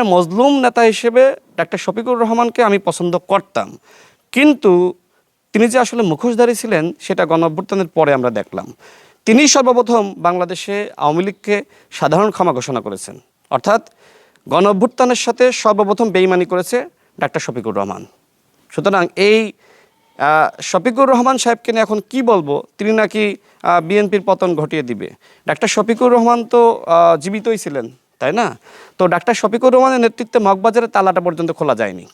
মজলুম নেতা হিসেবে ডাক্তার শফিকুর রহমানকে আমি পছন্দ করতাম, কিন্তু তিনি যে আসলে মুখোশধারী ছিলেন সেটা গণঅভ্যুত্থানের পরে আমরা দেখলাম। তিনি সর্বপ্রথম বাংলাদেশে আওয়ামী লীগকে সাধারণ ক্ষমা ঘোষণা করেছেন, অর্থাৎ গণঅভ্যুত্থানের সাথে সর্বপ্রথম বেইমানি করেছে ডাক্তার শফিকুর রহমান। সুতরাং এই শফিকুর রহমান সাহেবকে নিয়ে এখন কি বলবো, তিনি নাকি বিএনপির পতন ঘটিয়ে দিবে। ডাক্তার শফিকুর রহমান তো জীবিতই ছিলেন, তাই না? তো ডাক্তার শফিকুর রহমানের নেতৃত্বে মগবাজারের তালাটা পর্যন্ত খোলা যায়নি।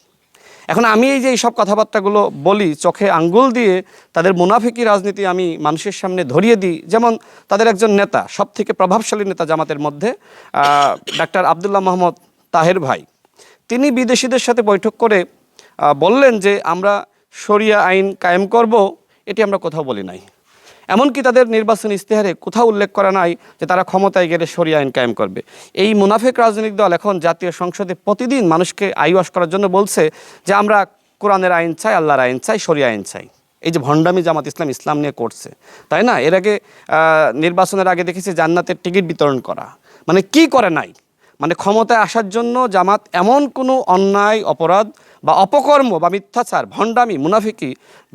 এখন আমি এই যে এইসব কথাবার্তাগুলো বলি, চোখে আঙ্গুল দিয়ে তাদের মুনাফিকি রাজনীতি আমি মানুষের সামনে ধরিয়ে দিই। যেমন তাদের একজন নেতা, সব থেকে প্রভাবশালী নেতা জামাতের মধ্যে, ডাক্তার আবদুল্লাহ মোহাম্মদ তাহের ভাই, তিনি বিদেশিদের সাথে বৈঠক করে বললেন যে আমরা শরিয়া আইন কায়েম করব। এটি আমরা কোথাও বলি নাই। এমনকি তাদের নির্বাচনী ইস্তেহারে কোথাও উল্লেখ করা নাই যে তারা ক্ষমতায় গেলে শরিয়া আইন কায়েম করবে। এই মুনাফিক রাজনৈতিক দল এখন জাতীয় সংসদে প্রতিদিন মানুষকে আইওয়াশ করার জন্য বলছে যে আমরা কোরআনের আইন চাই, আল্লাহর আইন চাই, শরিয়া আইন চাই। এই যে ভণ্ডামি জামাত ইসলাম নিয়ে করছে, তাই না? এর আগে নির্বাচনের আগে দেখেছি জান্নাতের টিকিট বিতরণ করা। মানে কি করে নাই, মানে ক্ষমতায় আসার জন্য জামাত এমন কোনো অন্যায়, অপরাধ বা অপকর্ম বা মিথ্যাচার, ভণ্ডামি, মুনাফিকি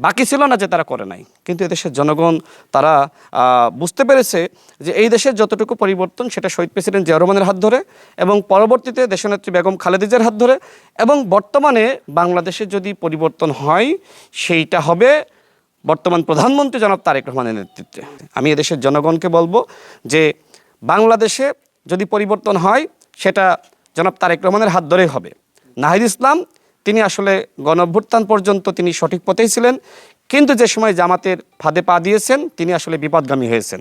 বাকি ছিল না যে তারা করে নাই। কিন্তু এদেশের জনগণ তারা বুঝতে পেরেছে যে এই দেশের যতটুকু পরিবর্তন সেটা শহীদ প্রেসিডেন্ট জিয়া রহমানের হাত ধরে, এবং পরবর্তীতে দেশনেত্রী বেগম খালেদা জিয়ার হাত ধরে, এবং বর্তমানে বাংলাদেশে যদি পরিবর্তন হয় সেইটা হবে বর্তমান প্রধানমন্ত্রী জনাব তারেক রহমানের নেতৃত্বে। আমি এদেশের জনগণকে বলবো যে বাংলাদেশে যদি পরিবর্তন হয় সেটা জনাব তারেক রহমানের হাত ধরেই হবে। নাহিদ ইসলাম তিনি আসলে গণঅভ্যুত্থান পর্যন্ত তিনি সঠিক পথেই ছিলেন, কিন্তু যে সময় জামাতের ফাঁদে পা দিয়েছেন তিনি আসলে বিপদগামী হয়েছেন।